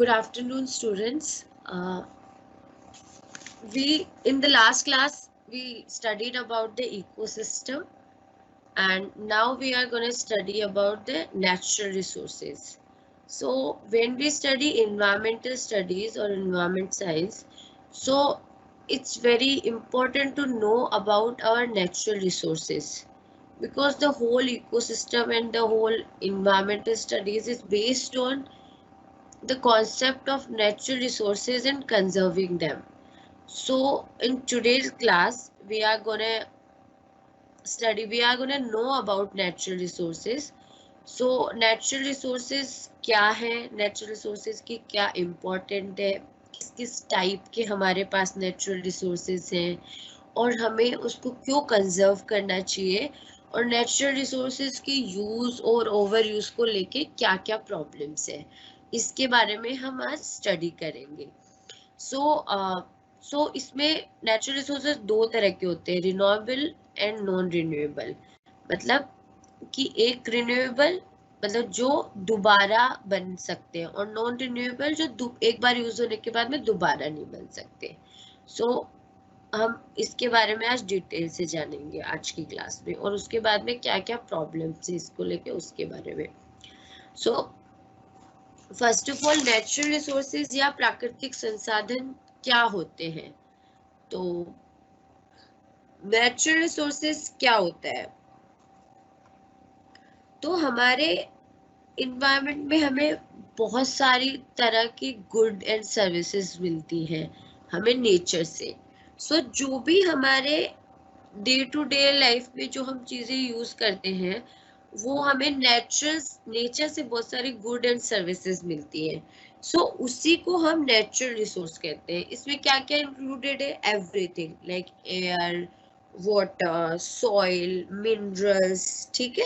Good afternoon, students. We in the last class we studied about the ecosystem, and now we are going to study about the natural resources. So when we study environmental studies or environment science, so it's very important to know about our natural resources, because the whole ecosystem and the whole environmental studies is based on the concept of natural resources and conserving them. So in today's class, we are gonna know about natural resources. So natural resources क्या है, natural resources की क्या important है, किस किस type के हमारे पास natural resources हैं और हमें उसको क्यों कंजर्व करना चाहिए, और नेचुरल रिसोर्सेज की यूज और ओवर यूज को लेके क्या क्या प्रॉब्लम्स है, इसके बारे में हम आज स्टडी करेंगे. सो इसमें नेचुरल रिसोर्सेज दो तरह के होते हैं, रिन्यूएबल एंड नॉन रिन्यूएबल. मतलब कि एक रिन्यूएबल मतलब जो दोबारा बन सकते हैं, और नॉन रिन्यूएबल जो एक बार यूज होने के बाद में दोबारा नहीं बन सकते. सो हम इसके बारे में आज डिटेल से जानेंगे आज की क्लास में, और उसके बाद में क्या क्या प्रॉब्लम्स है इसको लेके उसके बारे में. So first of all, natural resources या प्राकृतिक संसाधन क्या होते हैं. तो नेचुरल रिसोर्सेज क्या होता है, तो हमारे इन्वायरमेंट में हमें बहुत सारी तरह की गुड एंड सर्विसेज मिलती हैं हमें नेचर से. सो जो भी हमारे डे टू डे लाइफ में जो हम चीजें यूज करते हैं वो हमें नेचर से बहुत सारी गुड एंड सर्विसेज मिलती हैं. सो उसी को हम नेचुरल रिसोर्स कहते हैं. इसमें क्या क्या इंक्लूडेड है, everything like air, water, soil, minerals. ठीक है,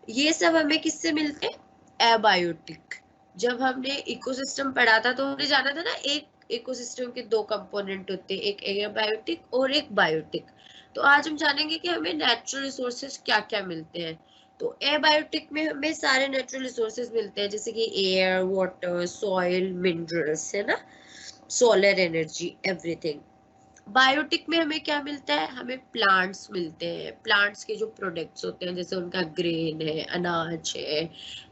ये सब हमें किससे मिलते हैं, एबायोटिक. जब हमने इकोसिस्टम पढ़ा था तो हमने जाना था ना, एक इकोसिस्टम के दो कंपोनेंट होते हैं, एक एबायोटिक और एक बायोटिक. तो आज हम जानेंगे कि हमें नेचुरल रिसोर्सेज क्या क्या मिलते हैं. तो एबायोटिक में हमें सारे नेचुरल रिसोर्सेज मिलते हैं, जैसे कि एयर, वाटर, सॉइल, मिनरल्स, है ना, सोलर एनर्जी, एवरीथिंग. बायोटिक में हमें क्या मिलता है, हमें प्लांट्स मिलते हैं. प्लांट्स के जो प्रोडक्ट्स होते हैं, जैसे उनका ग्रेन है, अनाज है,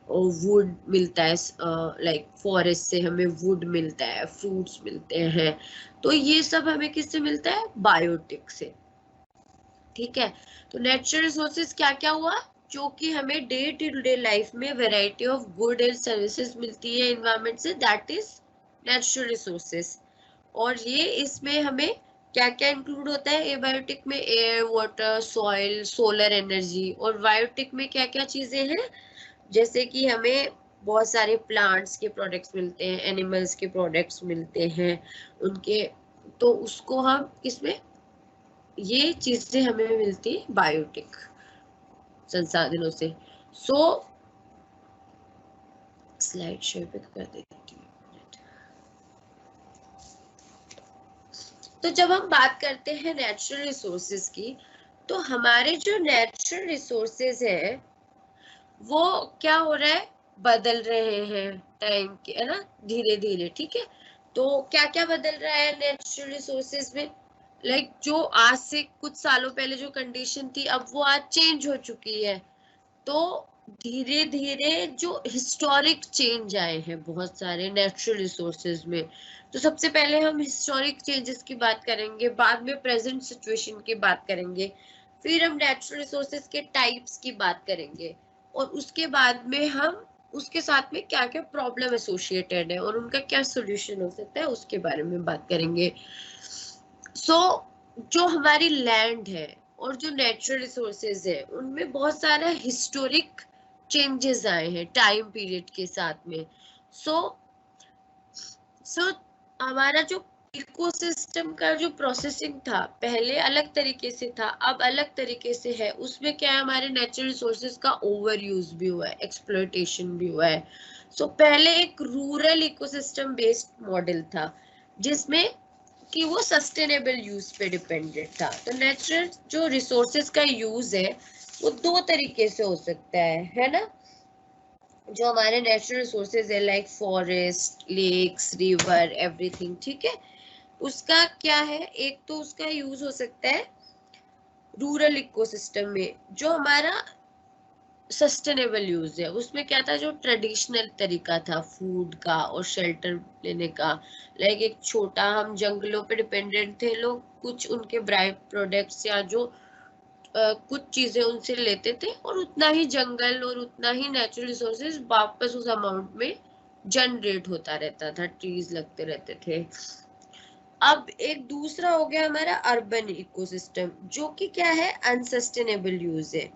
और वुड मिलता है, लाइक फॉरेस्ट से हमें वुड मिलता है, फ्रूट्स मिलते हैं. तो ये सब हमें किससे मिलता है, बायोटिक से. ठीक है, तो नेचुरल रिसोर्सेज क्या क्या हुआ, जो कि हमें डे टू डे लाइफ में variety of good and services मिलती है एनवायरनमेंट से, दैट इज नेचुरल रिसोर्सेज. और ये इसमें हमें क्या क्या इंक्लूड होता है, एबायोटिक में air, water, soil, solar energy. और बायोटिक में क्या क्या चीजें हैं, जैसे कि हमें बहुत सारे प्लांट्स के प्रोडक्ट्स मिलते हैं, एनिमल्स के प्रोडक्ट्स मिलते हैं उनके. तो उसको हम इसमें ये चीजें हमें मिलती है बायोटिक संसाधनों से. सो स्लाइड शेयर पे कर देती हूँ. तो जब हम बात करते हैं नेचुरल रिसोर्सेज की, तो हमारे जो नेचुरल रिसोर्सेज है वो क्या हो रहा है, बदल रहे हैं टाइम के, है ना, धीरे धीरे. ठीक है, तो क्या क्या बदल रहा है नेचुरल रिसोर्सेज में, लाइक जो आज से कुछ सालों पहले जो कंडीशन थी अब वो आज चेंज हो चुकी है. तो धीरे धीरे जो हिस्टोरिक चेंज आए हैं बहुत सारे नेचुरल रिसोर्सेज में. तो सबसे पहले हम हिस्टोरिक चेंजेस की बात करेंगे, बाद में प्रेजेंट सिचुएशन की बात करेंगे, फिर हम नेचुरल रिसोर्सेज के टाइप्स की बात करेंगे, और उसके बाद में हम उसके साथ में क्या क्या प्रॉब्लम एसोसिएटेड है और उनका क्या सोल्यूशन हो सकता है उसके बारे में बात करेंगे. सो जो हमारी लैंड है और जो नेचुरल रिसोर्सेज है उनमें बहुत सारा हिस्टोरिक चेंजेस आए हैं टाइम पीरियड के साथ में. सो हमारा जो इकोसिस्टम का जो प्रोसेसिंग था पहले अलग तरीके से था, अब अलग तरीके से है. उसमें क्या है, हमारे नेचुरल रिसोर्सेज का ओवर यूज भी हुआ है, एक्सप्लॉयटेशन भी हुआ है. सो पहले एक रूरल इकोसिस्टम बेस्ड मॉडल था जिसमें कि वो सस्टेनेबल यूज पे डिपेंडेंट था. तो नेचुरल जो रिसोर्सेज का यूज है वो दो तरीके से हो सकता है ना. जो हमारे नेचुरल रिसोर्सेज है like forest, lakes, river, everything, ठीक है, उसका क्या है, एक तो उसका यूज हो सकता है रूरल इकोसिस्टम में, जो हमारा सस्टेनेबल यूज है। उसमें क्या था, जो ट्रेडिशनल तरीका था फूड का और शेल्टर लेने का, लाइक एक छोटा, हम जंगलों पे डिपेंडेंट थे लोग, कुछ उनके ब्राई प्रोडक्ट्स या जो कुछ चीजें उनसे लेते थे, और उतना ही जंगल और उतना ही नेचुरल रिसोर्सेज वापस उस अमाउंट में जनरेट होता रहता था, ट्रीज लगते रहते थे। अब एक दूसरा हो गया हमारा अर्बन इकोसिस्टम, जो कि क्या है, अनसस्टेनेबल यूज है।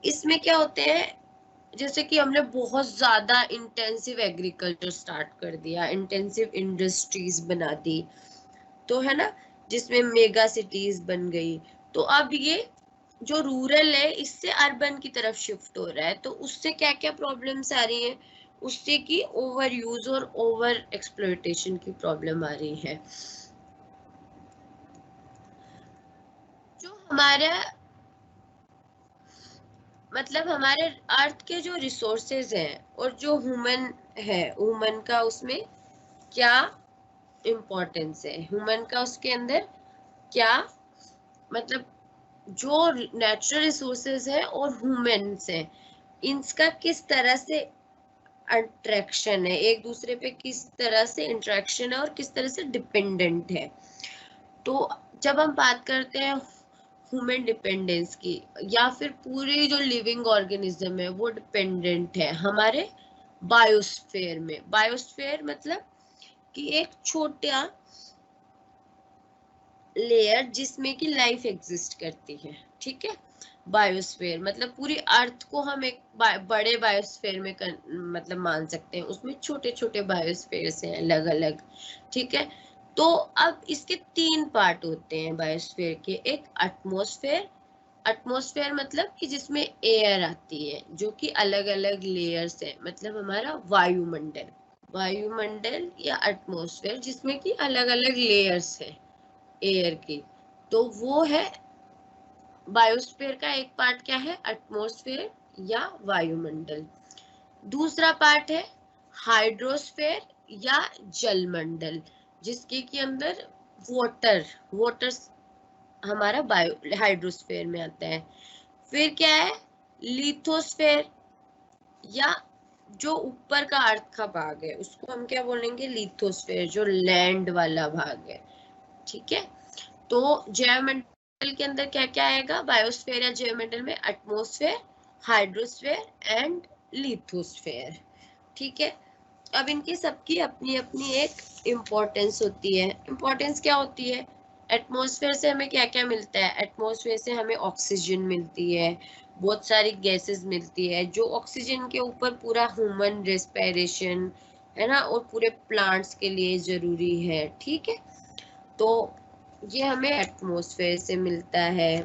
इसमें क्या होते हैं, जैसे कि हमने बहुत ज्यादा इंटेंसिव एग्रीकल्चर स्टार्ट कर दिया, इंटेंसिव इंडस्ट्रीज बना दी, तो है ना, जिसमें मेगा सिटीज बन गई। तो अब ये जो रूरल है इससे अर्बन की तरफ शिफ्ट हो रहा है, तो उससे क्या क्या प्रॉब्लम्स आ रही हैं, उससे कि ओवर यूज और ओवर एक्सप्लॉयटेशन की प्रॉब्लम आ रही है। जो हमारा मतलब हमारे अर्थ के जो रिसोर्सेज हैं और जो ह्यूमन है, ह्यूमन का उसमें क्या इम्पोर्टेंस है, ह्यूमन का उसके अंदर क्या, मतलब जो नेचुरल रिसोर्सेज है और ह्यूमंस है, इनका किस तरह से अट्रैक्शन है, एक दूसरे पे किस तरह से इंटरेक्शन है और किस तरह से डिपेंडेंट है। तो जब हम बात करते हैं ह्यूमन डिपेंडेंस की, या फिर पूरी जो लिविंग ऑर्गेनिज्म है वो डिपेंडेंट है हमारे बायोस्फीयर में। बायोस्फीयर मतलब कि एक छोटा लेयर जिसमें कि लाइफ एग्जिस्ट करती है, ठीक है। बायोस्फीयर मतलब पूरी अर्थ को हम एक बड़े बायोस्फीयर में मतलब मान सकते हैं, उसमें छोटे छोटे बायोस्फीयर्स हैं अलग अलग, ठीक है। तो अब इसके तीन पार्ट होते हैं बायोस्फीयर के, एक एटमॉस्फेयर, एटमॉस्फेयर मतलब कि जिसमें एयर आती है, जो कि अलग अलग लेयर्स है, मतलब हमारा वायुमंडल, वायुमंडल या एटमॉस्फेयर जिसमें कि अलग अलग लेयर्स है एयर की, तो वो है बायोस्फीयर का एक पार्ट, क्या है, एटमॉस्फेयर या वायुमंडल। दूसरा पार्ट है हाइड्रोस्फेयर या जलमंडल, जिसके के अंदर वाटर, वाटर हमारा बायो हाइड्रोस्फेयर में आता है। फिर क्या है, लिथोस्फेयर, या जो ऊपर का अर्थ का भाग है उसको हम क्या बोलेंगे, लिथोस्फेयर, जो लैंड वाला भाग है, ठीक है। तो जैवमंडल के अंदर क्या क्या आएगा, बायोस्फीयर या जैवमंडल में एटमॉस्फेयर, हाइड्रोस्फेयर एंड लिथोस्फेयर, ठीक है। अब इनकी सबकी अपनी अपनी एक इम्पोर्टेंस होती है। इम्पोर्टेंस क्या होती है, एटमॉस्फेयर से हमें क्या क्या मिलता है, एटमॉस्फेयर से हमें ऑक्सीजन मिलती है, बहुत सारी गैसेस मिलती है, जो ऑक्सीजन के ऊपर पूरा ह्यूमन रेस्पिरेशन है ना, और पूरे प्लांट्स के लिए जरूरी है, ठीक है। तो ये हमें एटमॉस्फेयर से मिलता है,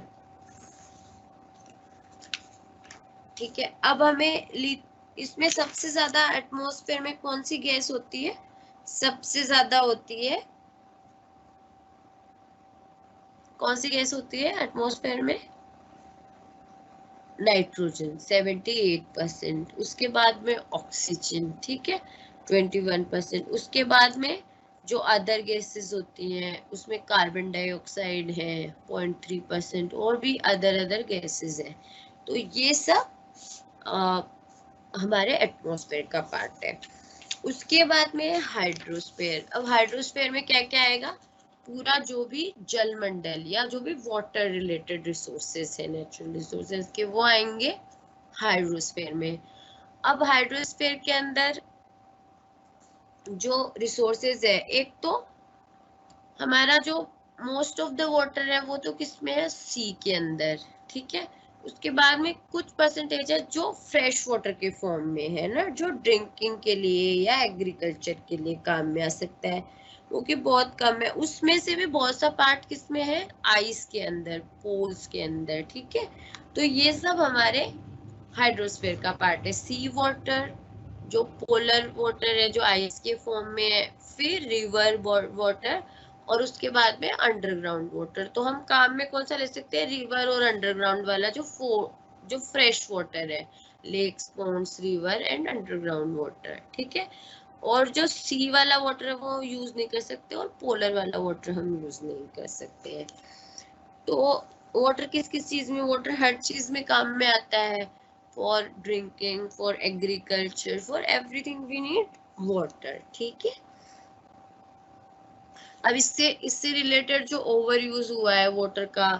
ठीक है। अब हमें इसमें सबसे ज्यादा एटमॉस्फेयर में कौन सी गैस होती है, सबसे ज्यादा होती है, कौन सी गैस होती है एटमॉस्फेयर में, नाइट्रोजन 78%, उसके बाद में ऑक्सीजन, ठीक है, 21%, उसके बाद में जो अदर गैसेस होती हैं उसमें कार्बन डाइऑक्साइड है 0.3%, और भी अदर अदर गैसेस हैं। तो ये सब हमारे एटमॉस्फेयर का पार्ट है। उसके बाद में हाइड्रोस्फेयर, अब हाइड्रोस्फेयर में क्या क्या आएगा, पूरा जो भी जलमंडल या जो भी वाटर रिलेटेड रिसोर्सेस है, नेचुरल रिसोर्सेस के, वो आएंगे हाइड्रोस्फेयर में। अब हाइड्रोस्फेयर के अंदर जो रिसोर्सेज है, एक तो हमारा जो मोस्ट ऑफ द वाटर है वो तो किसमें है, सी के अंदर, ठीक है। उसके बाद में कुछ परसेंटेज है जो फ्रेश वाटर के फॉर्म में है ना, जो ड्रिंकिंग के लिए या एग्रीकल्चर के लिए काम में आ सकता है, वो कि बहुत कम है। उसमें से भी बहुत सा पार्ट किसमें है, आइस के अंदर, पोल्स के अंदर, ठीक है। तो ये सब हमारे हाइड्रोस्फीयर का पार्ट है। सी वाटर, जो पोलर वाटर है जो आइस के फॉर्म में है, फिर रिवर वाटर, और उसके बाद में अंडरग्राउंड वाटर। तो हम काम में कौन सा ले सकते हैं, रिवर और अंडरग्राउंड वाला, जो फ्रेश वाटर है, lakes, ponds, river and underground water, ठीक है। और जो सी वाला वाटर है वो यूज नहीं कर सकते, और पोलर वाला वाटर हम यूज नहीं कर सकते हैं। तो वाटर किस किस चीज में, वाटर हर चीज में काम में आता है, for drinking, for agriculture, for everything we need water, ठीक है। अब इससे रिलेटेड जो ओवर यूज हुआ है वाटर का,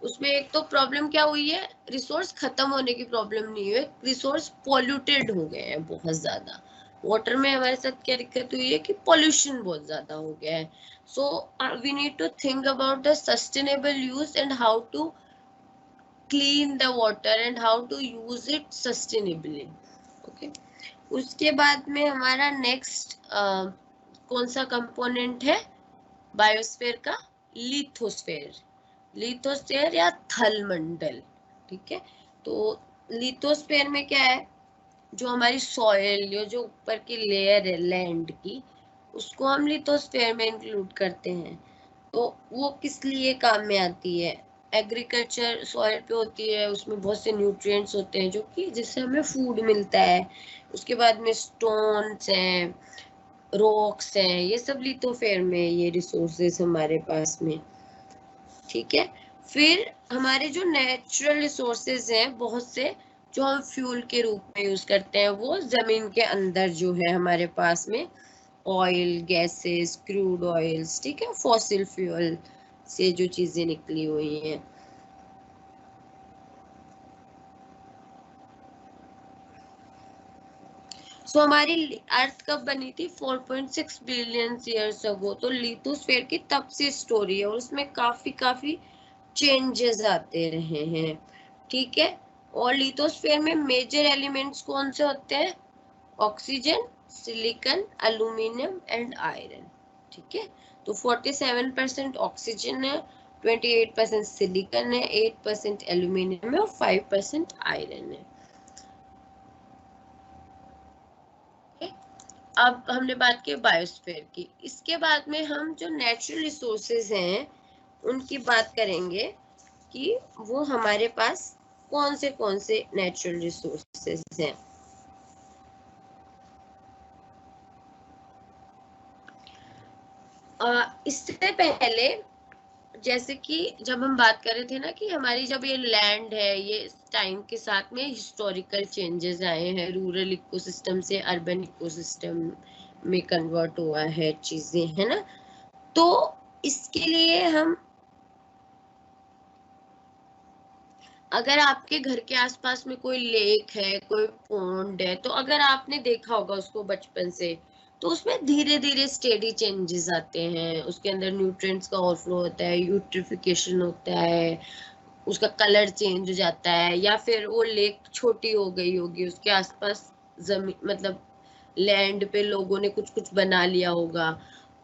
उसमें एक तो प्रॉब्लम क्या हुई है, रिसोर्स खत्म होने की प्रॉब्लम नहीं हुई, रिसोर्स पॉल्यूटेड हो गए हैं बहुत ज्यादा। वाटर में हमारे साथ क्या दिक्कत हुई है कि पॉल्यूशन बहुत ज्यादा हो गया है। So we need to think about the sustainable use and how to clean the water and how to use it sustainably, okay. उसके बाद में हमारा नेक्स्ट कौन सा कंपोनेंट है बायोस्फीयर का, लिथोस्फीयर, लिथोस्फीयर या थल मंडल, ठीक है। तो लिथोस्फीयर में क्या है, जो हमारी सॉइल या जो ऊपर की लेयर है लैंड की, उसको हम लिथोस्फीयर में इंक्लूड करते हैं। तो वो किस लिए काम में आती है, एग्रीकल्चर सॉइल पे होती है, उसमें बहुत से न्यूट्रिएंट्स होते हैं जो कि जिससे हमें फूड मिलता है। उसके बाद में स्टोन्स हैं, रॉक्स हैं, ये सब लिथोस्फीयर में, ये रिसोर्सेज हमारे पास में, ठीक है। फिर हमारे जो नेचुरल रिसोर्सेज हैं बहुत से, जो हम फ्यूल के रूप में यूज करते हैं, वो जमीन के अंदर जो है हमारे पास में, ऑयल, गैसेस, क्रूड ऑयल्स, ठीक है, फॉसिल फ्यूल से जो चीजें निकली हुई हैं। सो हमारी अर्थ कब बनी थी, 4.6 बिलियन ईयर्स अगो। तो लिथोस्फीयर की तब से स्टोरी है, और उसमें काफी चेंजेस आते रहे हैं, ठीक है। और लिथोस्फीयर में मेजर एलिमेंट्स कौन से होते हैं, oxygen, silicon, aluminium and iron, ठीक है। तो 47% ऑक्सीजन है, 28% सिलिकॉन है, 8% एल्यूमिनियम है और 5% आयरन है। अब हमने बात की बायोस्फीयर की, इसके बाद में हम जो नेचुरल रिसोर्सेज हैं उनकी बात करेंगे कि वो हमारे पास कौन से नेचुरल रिसोर्सेज हैं। इससे पहले, जैसे कि जब हम बात कर रहे थे ना कि हमारी जब ये लैंड है, ये टाइम के साथ में हिस्टोरिकल चेंजेस आए हैं, रूरल इकोसिस्टम से अर्बन इकोसिस्टम में कन्वर्ट हुआ है चीजें, है ना। तो इसके लिए हम, अगर आपके घर के आसपास में कोई लेक है, कोई पॉन्ड है, तो अगर आपने देखा होगा उसको बचपन से, तो उसमें धीरे धीरे स्टेडी चेंजेस आते हैं, उसके अंदर न्यूट्रिएंट्स का ओवरफ्लो होता है, यूट्रिफिकेशन होता है, उसका कलर चेंज हो जाता है, या फिर वो लेक छोटी हो गई होगी, उसके आसपास जमीन मतलब लैंड पे लोगों ने कुछ कुछ बना लिया होगा।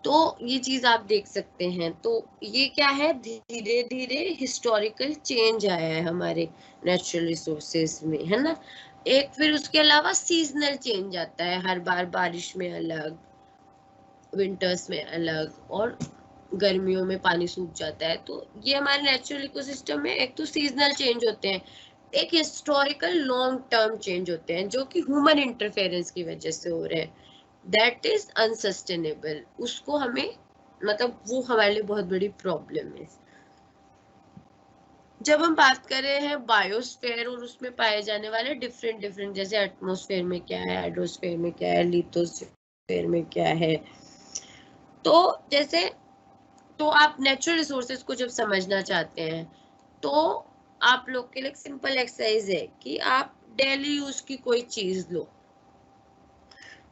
तो ये चीज आप देख सकते हैं। तो ये क्या है, धीरे धीरे हिस्टोरिकल चेंज आया है हमारे नेचुरल रिसोर्सेज में, है ना। एक फिर उसके अलावा सीजनल चेंज आता है, हर बार बारिश में अलग, विंटर्स में अलग, और गर्मियों में पानी सूख जाता है। तो ये हमारे नेचुरल इकोसिस्टम में एक तो सीजनल चेंज होते हैं, एक हिस्टोरिकल लॉन्ग टर्म चेंज होते हैं जो कि ह्यूमन इंटरफेरेंस की वजह से हो रहे हैं, दैट इज अनसस्टेनेबल। उसको हमें, मतलब वो हमारे लिए बहुत बड़ी प्रॉब्लम है। जब हम बात कर रहे हैं बायोस्फीयर और उसमें पाए जाने वाले डिफरेंट डिफरेंट, जैसे एटमॉस्फेयर में क्या है, हाइड्रोस्फीयर में क्या है, लिथोस्फीयर में क्या है, तो जैसे, तो आप नेचुरल रिसोर्सेज को जब समझना चाहते हैं, तो आप लोग के लिए एक सिंपल एक्सरसाइज है कि आप डेली यूज की कोई चीज लो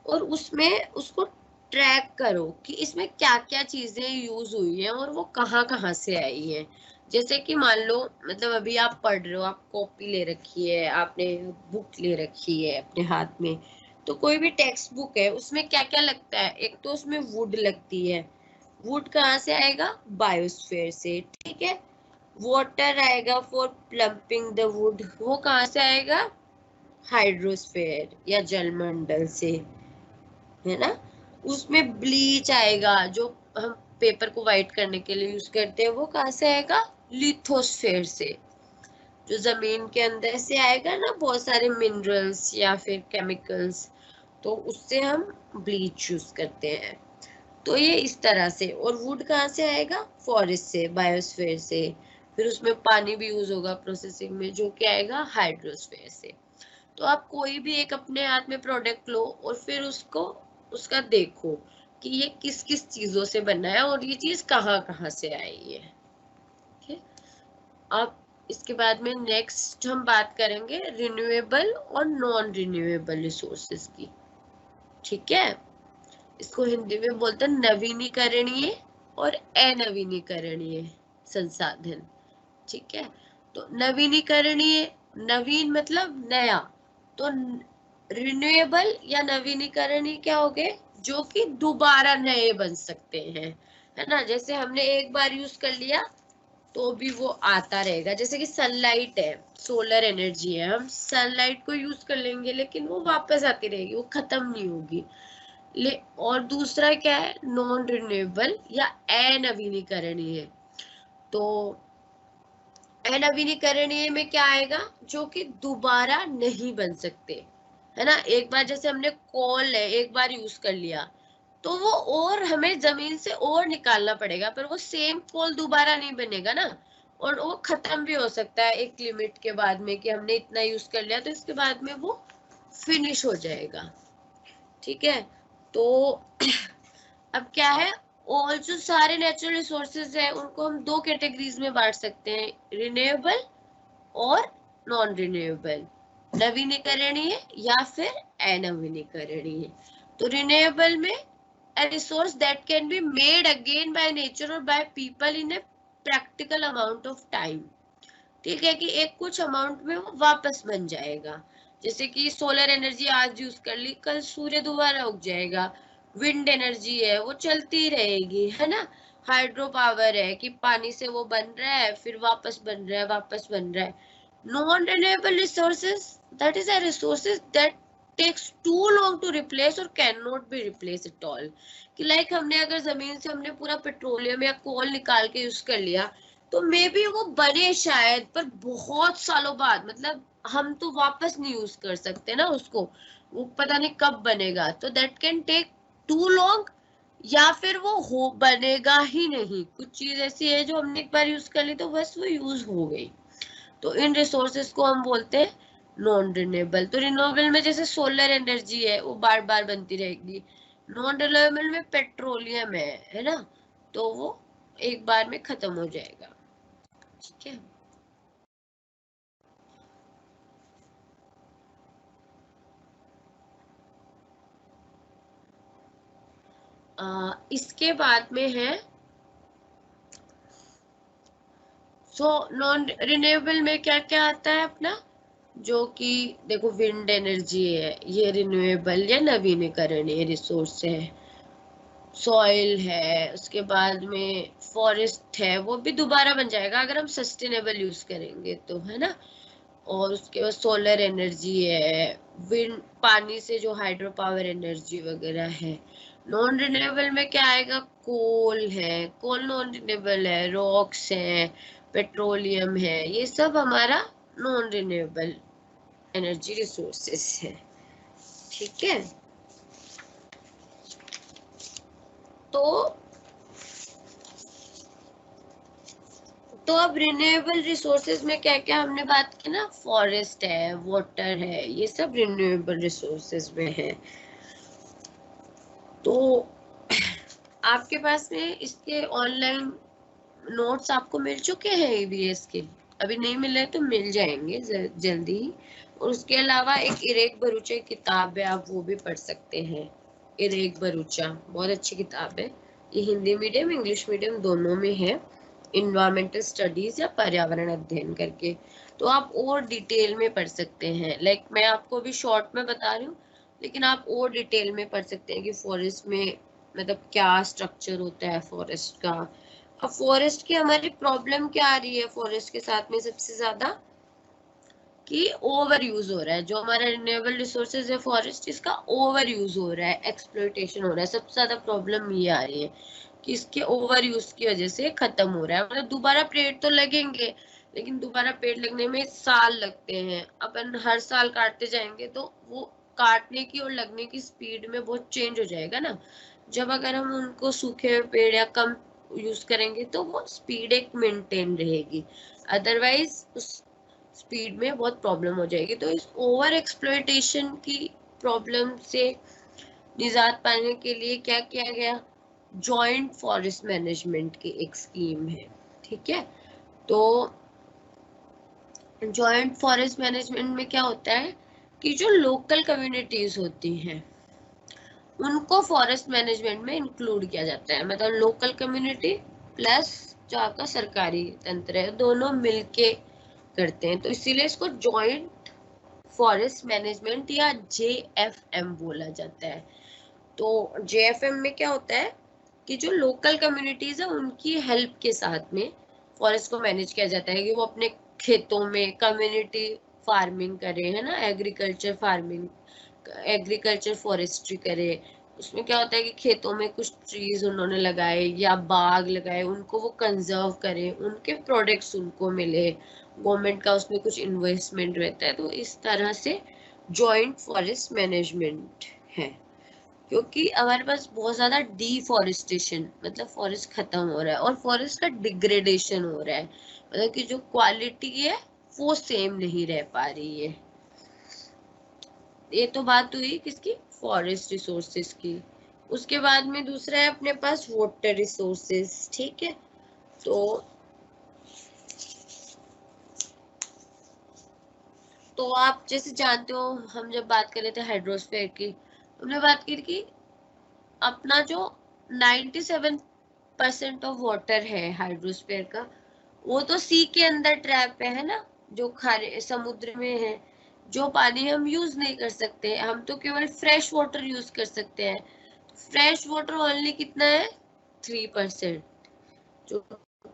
और उसमें उसको ट्रैक करो कि इसमें क्या क्या चीजें यूज हुई हैं और वो कहाँ कहाँ से आई हैं। जैसे कि मान लो, मतलब अभी आप पढ़ रहे हो, आप कॉपी ले रखी है, आपने बुक ले रखी है अपने हाथ में, तो कोई भी टेक्स्ट बुक है उसमें क्या क्या लगता है, एक तो उसमें वुड लगती है, वुड कहाँ से आएगा, बायोस्फीयर से, ठीक है। वाटर आएगा फॉर प्लम्पिंग द वुड, वो कहाँ से आएगा, हाइड्रोस्फीयर या जलमंडल से, है ना। उसमें ब्लीच आएगा, जो हम पेपर को वाइट करने के लिए यूज करते हैं, वो कहाँ से आएगा, लिथोस्फीयर से। जो जमीन के अंदर से आएगा ना, बहुत सारे मिनरल्स या फिर केमिकल्स, तो उससे हम ब्लीच यूज करते हैं। तो ये इस तरह से। और वुड कहाँ से आएगा? फॉरेस्ट से, बायोस्फीयर से। फिर उसमें पानी भी यूज होगा प्रोसेसिंग में, जो कि आएगा हाइड्रोस्फीयर से। तो आप कोई भी एक अपने हाथ में प्रोडक्ट लो और फिर उसको उसका देखो कि ये किस किस चीजों से बना है और ये चीज कहाँ कहाँ से आई है। ठीक है। अब इसके बाद में नेक्स्ट हम बात करेंगे रिन्यूएबल और नॉन रिन्यूएबल रिसोर्सेज की। ठीक है। इसको हिंदी में बोलते हैं नवीनीकरणीय और अनवीनीकरणीय संसाधन। ठीक है। तो नवीनीकरणीय, नवीन मतलब नया, तो रिन्यूएबल या नवीनीकरणीय क्या हो गए? जो कि दोबारा नए बन सकते हैं, है ना। जैसे हमने एक बार यूज कर लिया तो भी वो आता रहेगा। जैसे कि सनलाइट है, सोलर एनर्जी है, हम सनलाइट को यूज कर लेंगे लेकिन वो वापस आती रहेगी, वो खत्म नहीं होगी। और दूसरा क्या है? नॉन रिन्यूएबल या अनवीनीकरणीय। तो अनवीनीकरणीय में क्या आएगा? जो कि दोबारा नहीं बन सकते, है ना। एक बार जैसे हमने कोल है, एक बार यूज कर लिया तो वो और हमें जमीन से और निकालना पड़ेगा, पर वो सेम कोल दोबारा नहीं बनेगा ना। और वो खत्म भी हो सकता है एक लिमिट के बाद में, कि हमने इतना यूज कर लिया तो इसके बाद में वो फिनिश हो जाएगा। ठीक है। तो अब क्या है, और जो सारे नेचुरल रिसोर्सेज है उनको हम दो कैटेगरीज में बांट सकते हैं, रिन्यूएबल और नॉन रिन्यूएबल, नवीनीकरणीय या फिर अनवीनीकरणीय। तो रिन्यूएबल में a resource that can be made again by nature or by people in a practical amount of time। ठीक है, कि एक कुछ अमाउंट में वो वापस बन जाएगा। जैसे कि सोलर एनर्जी आज यूज कर ली, कल सूर्य दोबारा उग जाएगा। विंड एनर्जी है, वो चलती रहेगी, है ना। हाइड्रो पावर है कि पानी से वो बन रहा है, फिर वापस बन रहा है, वापस बन रहा है। Non renewable resources, that is a resources that takes too long to replace और can not be replace at all. कि लाइक हमने अगर जमीन से हमने पूरा पेट्रोलियम या कोल निकाल के यूज कर लिया तो मे बी वो बने शायद, पर बहुत सालों बाद, मतलब हम तो वापस नहीं यूज कर सकते ना उसको, वो पता नहीं कब बनेगा। तो that can take too long, या फिर वो हो बनेगा ही नहीं। कुछ चीज ऐसी है जो हमने एक बार यूज कर ली तो बस वो यूज हो गई। तो इन रिसोर्सेज को हम बोलते हैं नॉन रिन्यूएबल। तो रिन्यूएबल में जैसे सोलर एनर्जी है, वो बार बार बनती रहेगी। नॉन रिन्यूएबल में पेट्रोलियम है ना, तो वो एक बार में खत्म हो जाएगा। ठीक है। इसके बाद में है, सो नॉन रिन्यूएबल में क्या क्या आता है अपना, जो कि देखो विंड एनर्जी है, ये रिन्यूएबल या नवीनीकरणीय रिसोर्स है। सॉइल है, उसके बाद में फॉरेस्ट है, वो भी दोबारा बन जाएगा अगर हम सस्टेनेबल यूज करेंगे तो, है ना। और उसके बाद सोलर एनर्जी है, विंड, पानी से जो हाइड्रो पावर एनर्जी वगैरह है। नॉन रिन्यूएबल में क्या आएगा? कोल है, कोल नॉन रिन्यूएबल है। रॉक्स है, पेट्रोलियम है, ये सब हमारा नॉन रिन्यूएबल एनर्जी रिसोर्सेस है। ठीक है। तो अब रिन्यूएबल रिसोर्सेज में क्या क्या हमने बात की ना, फॉरेस्ट है, वाटर है, ये सब रिन्यूएबल रिसोर्सेज में है। तो आपके पास में इसके ऑनलाइन नोट्स आपको मिल चुके हैं ईवीएस के? अभी नहीं मिले तो मिल जाएंगे जल्दी ही। और उसके अलावा एक इरेक भरूचा की किताब है, आप वो भी पढ़ सकते हैं। इरेक भरूचा बहुत अच्छी किताब है, ये हिंदी मीडियम इंग्लिश मीडियम दोनों में है। इन्वायरमेंटल स्टडीज या पर्यावरण अध्ययन करके, तो आप और डिटेल में पढ़ सकते हैं। लाइक मैं आपको अभी शॉर्ट में बता रही हूँ, लेकिन आप और डिटेल में पढ़ सकते हैं कि फॉरेस्ट में मतलब क्या स्ट्रक्चर होता है फॉरेस्ट का। अब फॉरेस्ट की हमारी प्रॉब्लम क्या आ रही है फॉरेस्ट के साथ में? सबसे ज्यादा कि ओवर यूज हो रहा है, जो हमारा रिन्यूएबल रिसोर्सेज है फॉरेस्ट, इसका ओवर यूज हो रहा है, एक्सप्लॉइटेशन हो रहा है। सबसे ज्यादा प्रॉब्लम ये आ रही है कि इसके ओवर यूज की वजह से खत्म हो रहा है। मतलब दोबारा पेड़ तो लगेंगे लेकिन दोबारा पेड़ लगने में साल लगते हैं। अपन हर साल काटते जाएंगे तो वो काटने की और लगने की स्पीड में बहुत चेंज हो जाएगा ना। जब अगर हम उनको सूखे हुए पेड़ या कम यूज करेंगे तो वो स्पीड एक मेंटेन रहेगी, अदरवाइज उस स्पीड में बहुत प्रॉब्लम हो जाएगी। तो इस ओवर एक्सप्लॉयटेशन की प्रॉब्लम से निजात पाने के लिए क्या किया गया, जॉइंट फॉरेस्ट मैनेजमेंट की एक स्कीम है। ठीक है, तो जॉइंट फॉरेस्ट मैनेजमेंट में क्या होता है कि जो लोकल कम्युनिटीज होती हैं उनको फॉरेस्ट मैनेजमेंट में इंक्लूड किया जाता है। मतलब लोकल कम्युनिटी प्लस जो आपका सरकारी तंत्र है दोनों मिलके करते हैं, तो इसीलिए इसको जॉइंट फॉरेस्ट मैनेजमेंट या JFM बोला जाता है। तो JFM में क्या होता है कि जो लोकल कम्युनिटीज है उनकी हेल्प के साथ में फॉरेस्ट को मैनेज किया जाता है कि वो अपने खेतों में कम्युनिटी फार्मिंग करे, है ना, एग्रीकल्चर फार्मिंग, एग्रीकल्चर फॉरेस्ट्री करे। उसमें क्या होता है कि खेतों में कुछ ट्रीज उन्होंने लगाए या बाग लगाए, उनको वो कंजर्व करें, उनके प्रोडक्ट्स उनको मिले, गवर्नमेंट का उसमें कुछ इन्वेस्टमेंट रहता है। तो इस तरह से जॉइंट फॉरेस्ट मैनेजमेंट है। क्योंकि हमारे पास बहुत ज्यादा डिफॉरेस्टेशन, मतलब फॉरेस्ट खत्म हो रहा है और फॉरेस्ट का डिग्रेडेशन हो रहा है, मतलब कि जो क्वालिटी है वो सेम नहीं रह पा रही है। ये तो बात हुई किसकी, फॉरेस्ट रिसोर्सेज की। उसके बाद में दूसरा है अपने पास वाटर रिसोर्सेज। ठीक है, तो आप जैसे जानते हो हम जब बात कर रहे थे हाइड्रोस्फीयर की, हमने बात की कि अपना जो 97% ऑफ वाटर है हाइड्रोस्फीयर का वो तो सी के अंदर ट्रैप है ना, जो खारे समुद्र में है, जो पानी हम यूज नहीं कर सकते, हम तो केवल फ्रेश वाटर यूज कर सकते हैं। फ्रेश वाटर ओनली कितना है, 3%। जो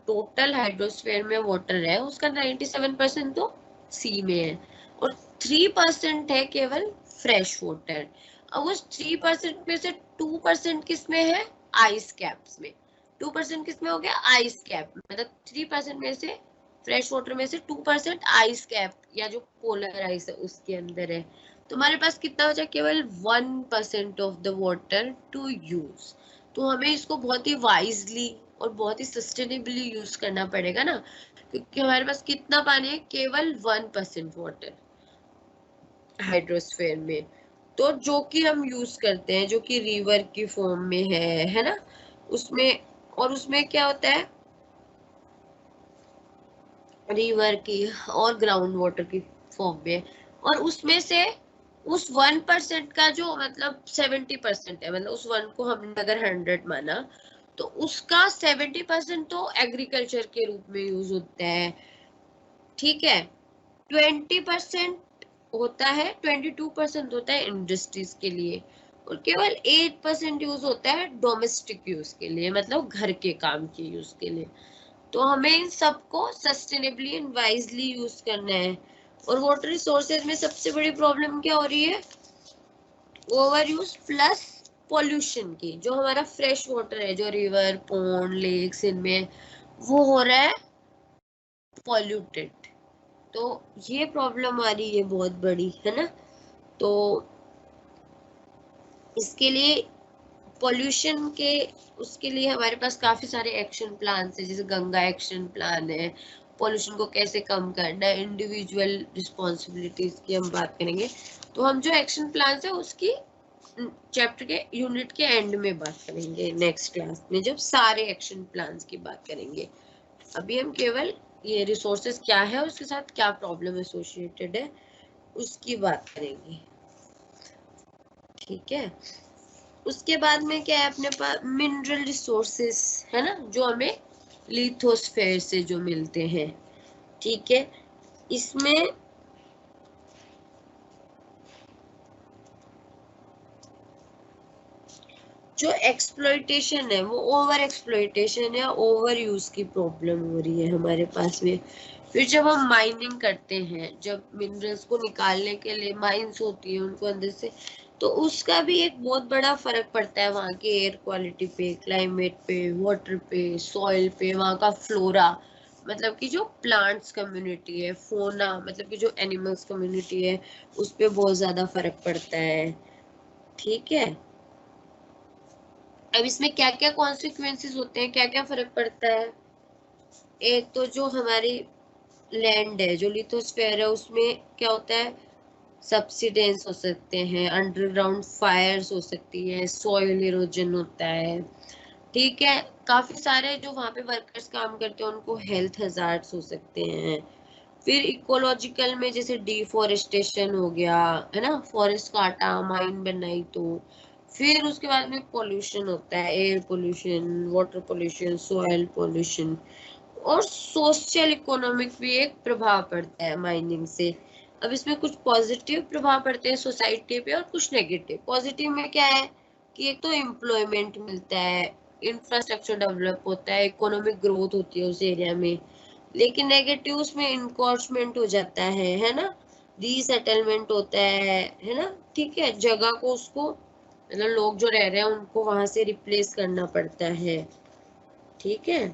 टोटल हाइड्रोस्फीयर में वाटर है उसका 97% तो सी में है और 3% है केवल फ्रेश वाटर। अब उस 3% में से 2% किस में है, आइस कैप्स में। 2% किस में हो गया, आइस कैप। मतलब 3% में से फ्रेश वाटर में से 2% आइस कैप या जो पोलर आइस है उसके अंदर है। तुम्हारे पास कितना बचा, केवल 1% of the water to use. तो हमें इसको बहुत ही वाइजली और बहुत ही सस्टेनेबली यूज करना पड़ेगा ना, क्योंकि हमारे पास कितना पानी है, केवल 1% वाटर हाइड्रोस्फीयर में। तो जो कि हम यूज करते हैं, जो कि रिवर की फॉर्म में है ना, उसमें, और उसमें क्या होता है, रिवर की और ग्राउंड वाटर की फॉर्म में, और उसमें से उस 1% का जो मतलब 70% है, मतलब उस 1 को हमने अगर 100 माना तो उसका 70% तो एग्रीकल्चर के रूप में यूज होता है। ठीक है, 20% होता है, 22% होता है इंडस्ट्रीज के लिए और केवल 8% यूज होता है डोमेस्टिक यूज के लिए, मतलब घर के काम के यूज के लिए। तो हमें इन सबको सस्टेनेबली एंड वाइजली यूज करना है। और वाटर रिसोर्सेज में सबसे बड़ी प्रॉब्लम क्या हो रही है, ओवर यूज प्लस पॉल्यूशन की। जो हमारा फ्रेश वाटर है, जो रिवर पॉन्ड लेक्स इनमें, वो हो रहा है पॉल्यूटेड। तो ये प्रॉब्लम आ रही है बहुत बड़ी, है ना। तो इसके लिए पॉल्यूशन के, उसके लिए हमारे पास काफी सारे एक्शन प्लान है, जैसे गंगा एक्शन प्लान है, पॉल्यूशन को कैसे कम करना है, इंडिविजुअल रिस्पॉन्सिबिलिटीज की हम बात करेंगे। तो हम जो एक्शन प्लान है उसकी चैप्टर के यूनिट के एंड में बात करेंगे, नेक्स्ट क्लास में जब सारे एक्शन प्लान्स की बात करेंगे। अभी हम केवल ये रिसोर्सेज क्या है, उसके साथ क्या प्रॉब्लम एसोसिएटेड है, उसकी बात करेंगे। ठीक है, उसके बाद में क्या है अपने पास, मिनरल रिसोर्सेस है ना, जो हमें लिथोस्फेयर से जो मिलते हैं। ठीक है, इसमें जो एक्सप्लॉइटेशन है वो ओवर एक्सप्लॉइटेशन या ओवर यूज की प्रॉब्लम हो रही है हमारे पास में। फिर जब हम माइनिंग करते हैं, जब मिनरल्स को निकालने के लिए माइंस होती है उनको अंदर से, तो उसका भी एक बहुत बड़ा फर्क पड़ता है वहाँ की एयर क्वालिटी पे, क्लाइमेट पे, वाटर पे, सॉइल पे, वहाँ का फ्लोरा, मतलब कि जो प्लांट्स कम्युनिटी है, फोना मतलब कि जो एनिमल्स कम्युनिटी है, उस पे बहुत ज्यादा फर्क पड़ता है। ठीक है, अब इसमें क्या क्या कॉन्सिक्वेंसेस होते हैं, क्या क्या फर्क पड़ता है। एक तो जो हमारी लैंड है, जो लिथोस्फेयर है, उसमें क्या होता है, सब्सिडेंस हो सकते हैं, अंडरग्राउंड फायर्स हो सकती है, सॉइल इरोजन होता है। ठीक है, काफी सारे जो वहाँ पे वर्कर्स काम करते हैं उनको हेल्थ हजार्ड्स हो सकते हैं। फिर इकोलॉजिकल में जैसे डिफोरेस्टेशन हो गया, है ना, फॉरेस्ट काटा, माइन बनाई तो। फिर उसके बाद में पोल्यूशन होता है, air pollution, water pollution, soil pollution. और सोशल इकोनॉमिक भी एक प्रभाव पड़ता है माइनिंग से। अब इसमें कुछ पॉजिटिव प्रभाव पड़ते हैं सोसाइटी पे और कुछ नेगेटिव। पॉजिटिव में क्या है कि एक तो एम्प्लॉयमेंट मिलता है, इंफ्रास्ट्रक्चर डेवलप होता है, इकोनॉमिक ग्रोथ होती है उस एरिया में। लेकिन नेगेटिव उसमें इनक्रोचमेंट हो जाता है ना, रीसेटलमेंट होता है ना। ठीक है, जगह को उसको मतलब लोग जो रह रहे हैं उनको वहां से रिप्लेस करना पड़ता है। ठीक है,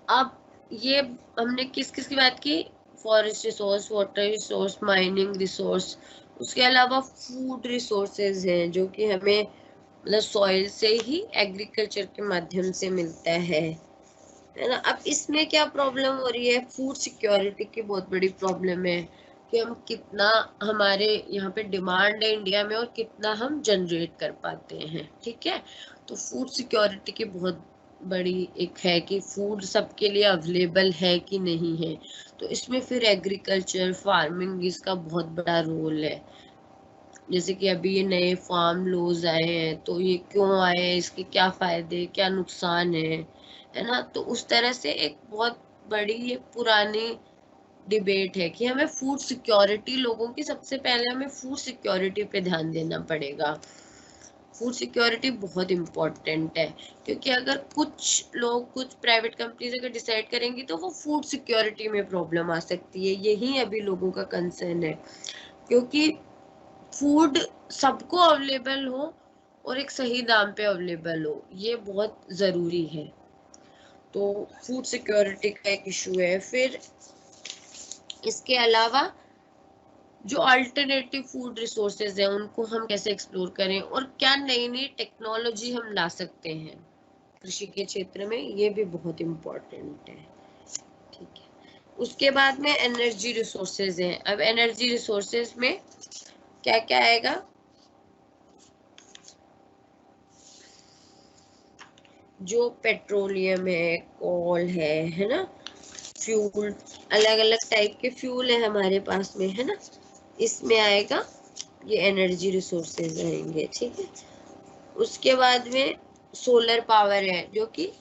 अब ये हमने किस किस की बात की, forest resource, water resource, mining resource. उसके अलावा फूड रिसोर्सेज हैं जो कि हमें मतलब सॉइल से ही एग्रीकल्चर के माध्यम से मिलता है ना। अब इसमें क्या प्रॉब्लम हो रही है, फूड सिक्योरिटी की बहुत बड़ी प्रॉब्लम है कि हम कितना, हमारे यहाँ पे डिमांड है इंडिया में और कितना हम जनरेट कर पाते हैं। ठीक है, तो फूड सिक्योरिटी की बहुत बड़ी एक है कि फूड सबके लिए अवेलेबल है कि नहीं है। तो इसमें फिर एग्रीकल्चर, फार्मिंग, इसका बहुत बड़ा रोल है। जैसे कि अभी ये नए फार्म लॉज आए हैं, तो ये क्यों आए हैं, इसके क्या फायदे क्या नुकसान है ना। तो उस तरह से एक बहुत बड़ी ये पुरानी डिबेट है कि हमें फूड सिक्योरिटी, लोगों की सबसे पहले हमें फूड सिक्योरिटी पे ध्यान देना पड़ेगा। फूड सिक्योरिटी बहुत इम्पोर्टेंट है, क्योंकि अगर कुछ लोग, कुछ प्राइवेट कंपनीज अगर डिसाइड करेंगी तो वो फूड सिक्योरिटी में प्रॉब्लम आ सकती है। यही अभी लोगों का कंसर्न है, क्योंकि फूड सबको अवेलेबल हो और एक सही दाम पे अवेलेबल हो, ये बहुत जरूरी है। तो फूड सिक्योरिटी का एक इशू है। फिर इसके अलावा जो अल्टरनेटिव फूड रिसोर्सेज हैं उनको हम कैसे एक्सप्लोर करें और क्या नई नई टेक्नोलॉजी हम ला सकते हैं कृषि के क्षेत्र में, ये भी बहुत इम्पोर्टेंट है। ठीक है, उसके बाद में एनर्जी रिसोर्सेज हैं। अब एनर्जी रिसोर्सेज में क्या क्या आएगा, जो पेट्रोलियम है, कोल है ना, फ्यूल, अलग अलग टाइप के फ्यूल है हमारे पास में, है ना। इसमें आएगा, ये एनर्जी रिसोर्सेज आएंगे। ठीक है, उसके बाद में सोलर पावर है जो कि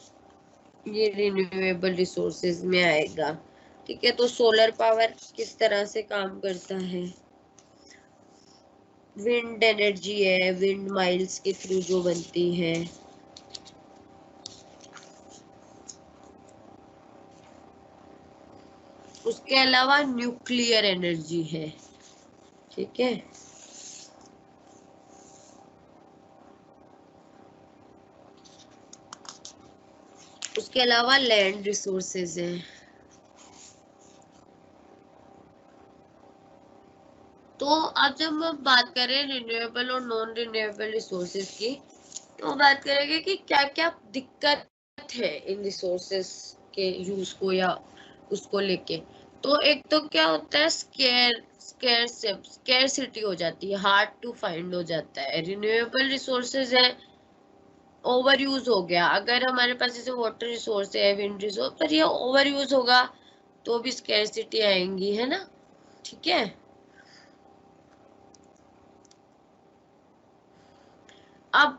ये रिन्यूएबल रिसोर्सेज में आएगा। ठीक है, तो सोलर पावर किस तरह से काम करता है, विंड एनर्जी है, विंड माइल्स के थ्रू जो बनती है। उसके अलावा न्यूक्लियर एनर्जी है। ठीक है, उसके अलावा लैंड रिसोर्सेज हैं। तो अब जब हम बात करें रिन्यूएबल और नॉन रिन्यूएबल रिसोर्सेज की, तो बात करेंगे कि क्या क्या दिक्कत है इन रिसोर्सेज के यूज को या उसको लेके। तो एक तो क्या होता है, स्केरसिटी हो जाती है, हार्ड टू फाइंड हो जाता है। रिन्यूएबल रिसोर्सेज है, ओवर यूज हो गया, अगर हमारे पास जैसे वाटर रिसोर्स है, विंड रिसोर्स, पर ये ओवर यूज होगा तो भी स्केरसिटी आएंगी, है ना। ठीक है, अब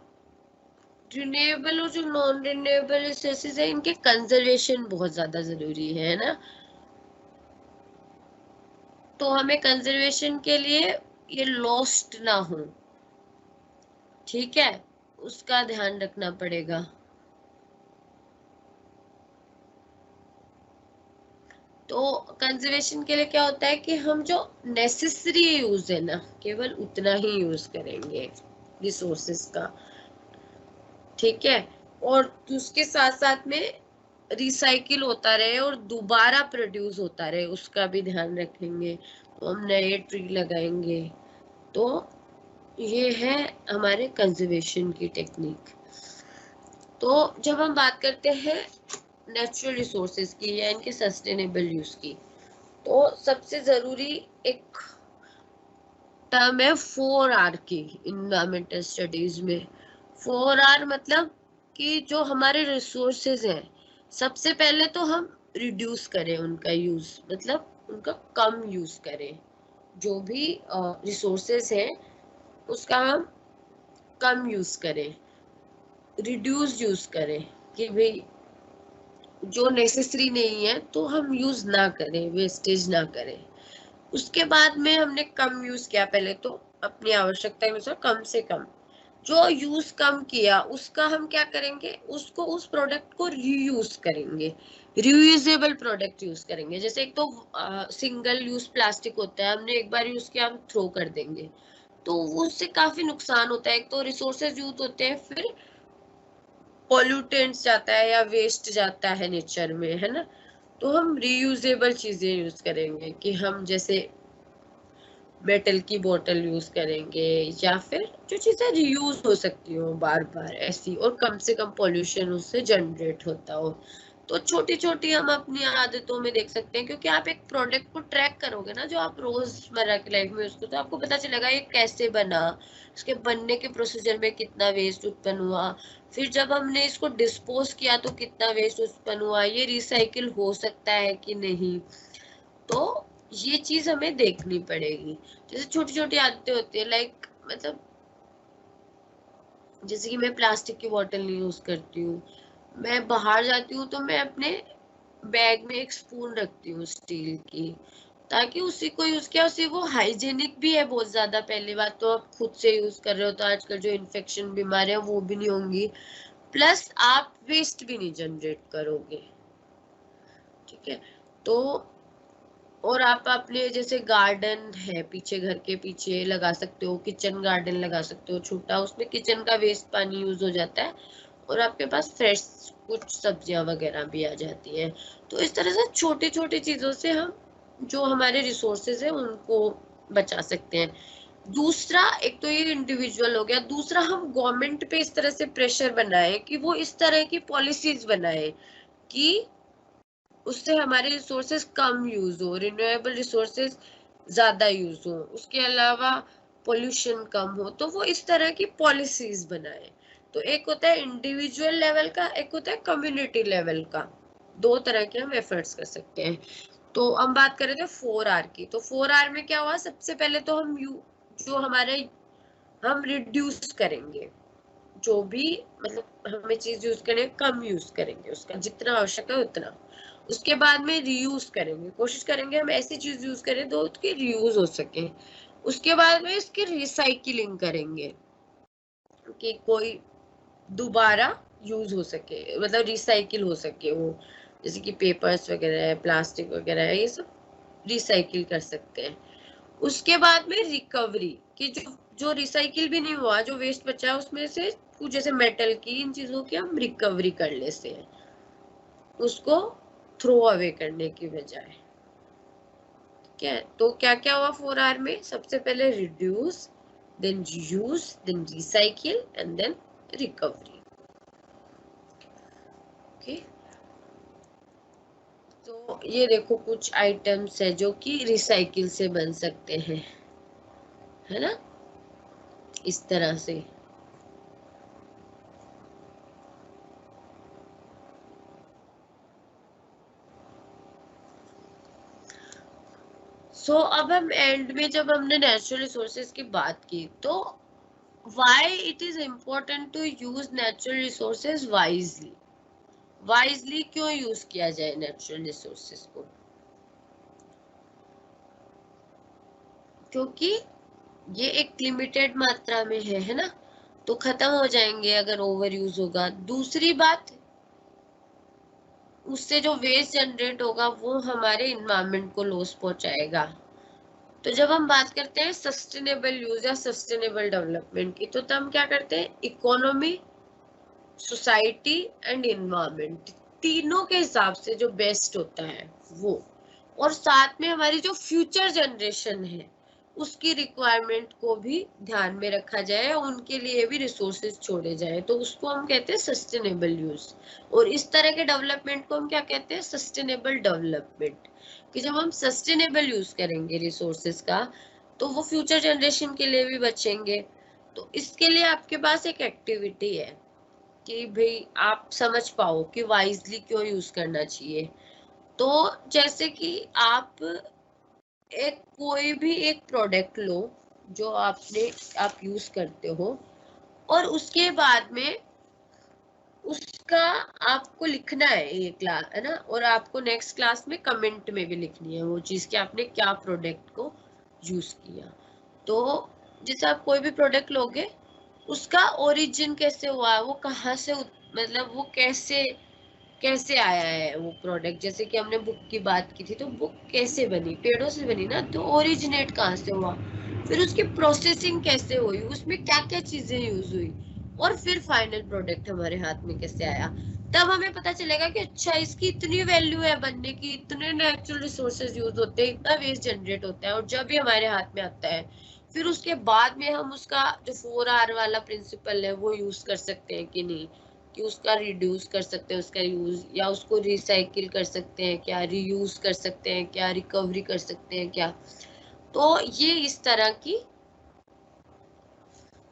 रिन्यूएबल और जो नॉन रिन्यूएबल रिसोर्सेज है, इनके कंजर्वेशन बहुत ज्यादा जरूरी है ना। तो हमें कंजर्वेशन के लिए ये लॉस्ट ना हो, ठीक है, उसका ध्यान रखना पड़ेगा। तो कंजर्वेशन के लिए क्या होता है कि हम जो नेसेसरी यूज है ना, केवल उतना ही यूज करेंगे रिसोर्सेस का, ठीक है। और उसके साथ साथ में रिसाइकिल होता रहे और दोबारा प्रोड्यूस होता रहे, उसका भी ध्यान रखेंगे। तो हम नए ट्री लगाएंगे। तो ये है हमारे कंजर्वेशन की टेक्निक। तो जब हम बात करते हैं नेचुरल रिसोर्सेज की या इनके सस्टेनेबल यूज की, तो सबसे जरूरी एक टर्म है 4R की इन्वायरमेंटल स्टडीज में। 4R मतलब कि जो हमारे रिसोर्सेज हैं, सबसे पहले तो हम रिड्यूस करें उनका यूज, मतलब उनका कम यूज करें। जो भी रिसोर्सेज हैं उसका हम कम यूज करें, रिड्यूस यूज करें, कि भाई जो नेसेसरी नहीं है तो हम यूज ना करें, वेस्टेज ना करें। उसके बाद में हमने कम यूज किया, पहले तो अपनी आवश्यकता के अनुसार कम से कम। जो यूज कम किया उसका हम क्या करेंगे, उसको उस प्रोडक्ट को रीयूज करेंगे, रियूजेबल प्रोडक्ट यूज करेंगे। जैसे एक तो सिंगल यूज प्लास्टिक होता है, हमने एक बार यूज किया हम थ्रो कर देंगे, तो उससे काफी नुकसान होता है। एक तो रिसोर्सेज यूज होते हैं, फिर पॉल्यूटेंट्स जाता है या वेस्ट जाता है नेचर में, है ना। तो हम रीयूजेबल चीजें यूज करेंगे, कि हम जैसे मेटल की बोतल यूज करेंगे, या फिर जो चीजें रीयूज हो सकती हो बार बार ऐसी, और कम से कम पॉल्यूशन उससे जनरेट होता हो। तो छोटी छोटी हम अपनी आदतों में देख सकते हैं, क्योंकि आप एक प्रोडक्ट को ट्रैक करोगे ना, जो आप रोजमर्रा की लाइफ में उसको, तो आपको पता चलेगा ये कैसे बना, उसके बनने के प्रोसीजर में कितना वेस्ट उत्पन्न हुआ, फिर जब हमने इसको डिस्पोज किया तो कितना वेस्ट उत्पन्न हुआ, ये रिसाइकिल हो सकता है कि नहीं। तो ये चीज हमें देखनी पड़ेगी। जैसे छोटी छोटी आदतें होती है, लाइक मतलब जैसे कि मैं प्लास्टिक की बोतल नहीं यूज करती हूँ, मैं बाहर जाती हूँ तो मैं अपने बैग में एक स्पून रखती हूँ स्टील की, ताकि उसी को यूज किया, उसी वो हाइजेनिक भी है बहुत ज्यादा। पहली बात तो आप खुद से यूज कर रहे हो तो आजकल जो इन्फेक्शन बीमारियां वो भी नहीं होंगी, प्लस आप वेस्ट भी नहीं जनरेट करोगे, ठीक है। तो और आप अपने जैसे गार्डन है पीछे, घर के पीछे लगा सकते हो, किचन गार्डन लगा सकते हो छोटा, उसमें किचन का वेस्ट पानी यूज हो जाता है और आपके पास फ्रेश कुछ सब्जियां वगैरह भी आ जाती है। तो इस तरह से छोटी छोटी चीजों से हम जो हमारे रिसोर्सेज है उनको बचा सकते हैं। दूसरा, एक तो ये इंडिविजुअल हो गया, दूसरा हम गवर्नमेंट पे इस तरह से प्रेशर बनाए कि वो इस तरह की पॉलिसीज बनाए कि उससे हमारे रिसोर्सेज कम यूज हो, रिन्यूएबल रिसोर्सेज ज्यादा यूज हो, उसके अलावा पोल्यूशन कम हो। तो वो इस तरह की पॉलिसीज बनाए। तो एक होता है इंडिविजुअल लेवल का, एक होता है कम्युनिटी लेवल का। दो तरह के हम एफर्ट्स कर सकते हैं। तो हम बात करें थे 4R की। तो 4R में क्या हुआ, सबसे पहले तो हम जो हमारे हम रिड्यूस करेंगे, जो भी मतलब हमें चीज यूज करें कम यूज करेंगे, उसका जितना आवश्यक है उतना। उसके बाद में रीयूज करेंगे, कोशिश करेंगे हम ऐसी चीज यूज करें तो उसकी रीयूज हो सके। उसके बाद में इसकी रिसाइकिलिंग करेंगे, कि कोई दोबारा यूज हो सके, मतलब रिसाइकिल हो सके वो। जैसे कि पेपर्स वगैरह है, प्लास्टिक वगैरह है, ये सब रिसाइकिल कर सकते हैं। उसके बाद में रिकवरी, कि जो जो रिसाइकिल भी नहीं हुआ, जो वेस्ट बचा है उसमें से कुछ जैसे मेटल की, इन चीजों की हम रिकवरी कर लेते हैं, उसको थ्रो अवे करने की बजाय। ठीक है। तो क्या क्या हुआ 4R में, सबसे पहले reduce, then use, then recycle and then recovery. Okay. तो ये देखो कुछ आइटम्स है जो कि रिसाइकिल से बन सकते हैं, है ना, इस तरह से। सो अब हम एंड में जब हमने नेचुरल रिसोर्सेज की बात की, तो why it is important to use natural resources wisely. Wisely क्यों यूज किया जाए नेचुरल रिसोर्सेज को, क्योंकि ये एक लिमिटेड मात्रा में है ना, तो खत्म हो जाएंगे अगर ओवर यूज होगा। दूसरी बात, उससे जो वेस्ट जनरेट होगा वो हमारे इन्वायरमेंट को लॉस पहुंचाएगा। तो जब हम बात करते हैं सस्टेनेबल यूज या सस्टेनेबल डेवलपमेंट की, तो हम क्या करते हैं, इकोनॉमी, सोसाइटी एंड इन्वायरमेंट, तीनों के हिसाब से जो बेस्ट होता है वो, और साथ में हमारी जो फ्यूचर जनरेशन है उसकी रिक्वायरमेंट को भी ध्यान में रखा जाए, उनके लिए भी रिसोर्सेज छोड़े जाए, तो उसको हम कहते हैं सस्टेनेबल यूज। और इस तरह के डेवलपमेंट को हम क्या कहते हैं, सस्टेनेबल डेवलपमेंट। कि जब हम सस्टेनेबल यूज करेंगे रिसोर्सेज का, तो वो फ्यूचर जनरेशन के लिए भी बचेंगे। तो इसके लिए आपके पास एक एक्टिविटी है कि भाई आप समझ पाओ कि वाइजली क्यों यूज करना चाहिए। तो जैसे कि आप कोई भी एक प्रोडक्ट लो जो आप यूज करते हो, और उसके बाद में उसका आपको लिखना है, ये क्लास है ना, और आपको नेक्स्ट क्लास में कमेंट में भी लिखनी है वो चीज कि आपने क्या प्रोडक्ट को यूज किया। तो जैसे आप कोई भी प्रोडक्ट लोगे, उसका ओरिजिन कैसे हुआ, वो कहाँ से मतलब वो कैसे कैसे आया है वो प्रोडक्ट। जैसे कि हमने बुक की बात की थी, तो बुक कैसे बनी, पेड़ों से बनी ना, तो ओरिजिनेट कहाँ से हुआ, फिर उसकी प्रोसेसिंग कैसे हुई, उसमें क्या क्या चीजें यूज हुई, और फिर फाइनल प्रोडक्ट हमारे हाथ में कैसे आया। तब हमें पता चलेगा कि अच्छा इसकी इतनी वैल्यू है बनने की, इतने नेचुरल रिसोर्सेज यूज होते हैं, इतना वेस्ट जनरेट होता है, और जब भी हमारे हाथ में आता है, फिर उसके बाद में हम उसका जो 4R वाला प्रिंसिपल है वो यूज कर सकते हैं कि नहीं, कि उसका रिड्यूस कर सकते हैं उसका यूज, या उसको रिसाइकिल कर सकते हैं क्या, रीयूज कर सकते हैं क्या, रिकवरी कर सकते हैं क्या। तो ये इस तरह की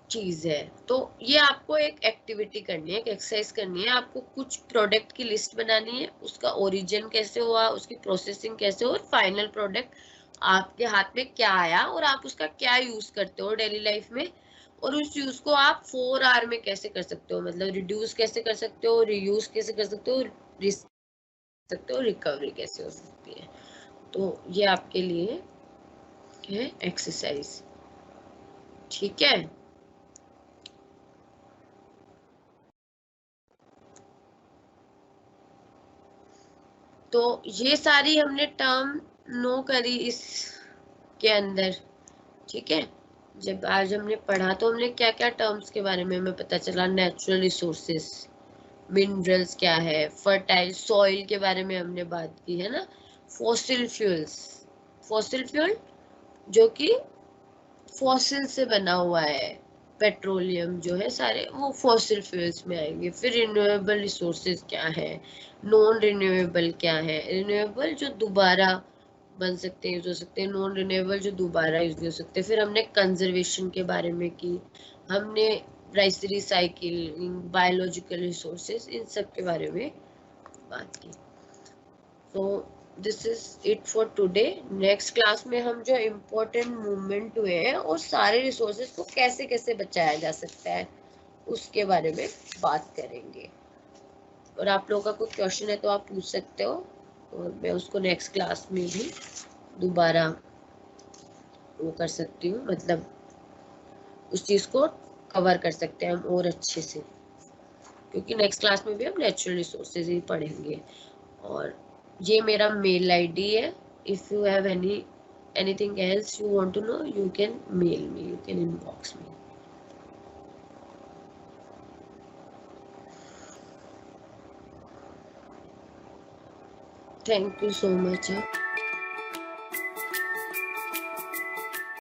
चीज है। तो ये आपको एक एक्टिविटी करनी है, एक एक्सरसाइज करनी है, आपको कुछ प्रोडक्ट की लिस्ट बनानी है, उसका ओरिजिन कैसे हुआ, उसकी प्रोसेसिंग कैसे हुआ, और फाइनल प्रोडक्ट आपके हाथ में क्या आया, और आप उसका क्या यूज करते हो डेली लाइफ में, और उस यूज को आप 4R में कैसे कर सकते हो, मतलब रिड्यूस कैसे कर सकते हो, रीयूज कैसे कर सकते हो, सकते हो, रिकवरी कैसे हो सकती है। तो ये आपके लिए है एक्सरसाइज, ठीक है। तो ये सारी हमने टर्म नो करी इस के अंदर, ठीक है। जब आज हमने पढ़ा तो हमने क्या क्या टर्म्स के बारे में हमें पता चला, नेचुरल रिसोर्सेस, मिनरल्स क्या है, फर्टाइल सॉइल के बारे में हमने बात की है ना, फॉसिल फ्यूल्स, फॉसिल फ्यूल जो कि फॉसिल से बना हुआ है, पेट्रोलियम जो है सारे वो फॉसिल फ्यूल्स में आएंगे। फिर रिन्यूएबल रिसोर्सेज क्या है, नॉन रिन्यूएबल क्या है, रिन्यूएबल जो दोबारा बन सकते हैं, यूज हो सकते हैं, नॉन रिन्यूएबल जो दोबारा यूज हो सकते हैं। फिर हमने कंजर्वेशन के बारे में की, हमने रिसाइकिलिंग, बायोलॉजिकल रिसोर्सेज, इन सब के बारे में बात की। तो this is it for today. Next class में हम जो इम्पोर्टेंट मूवमेंट हुए हैं और सारे रिसोर्सेज को कैसे कैसे बचाया जा सकता है उसके बारे में बात करेंगे। और आप लोगों का कोई क्वेश्चन है तो आप पूछ सकते हो, और मैं उसको नेक्स्ट क्लास में भी दोबारा वो कर सकती हूँ, मतलब उस चीज को कवर कर सकते हैं हम और अच्छे से, क्योंकि नेक्स्ट क्लास में भी हम नेचुरल रिसोर्सेज ही पढ़ेंगे। और ये मेरा मेल आईडी है, if you have anything else you want to know, you can mail me, you can inbox me. Thank you so much.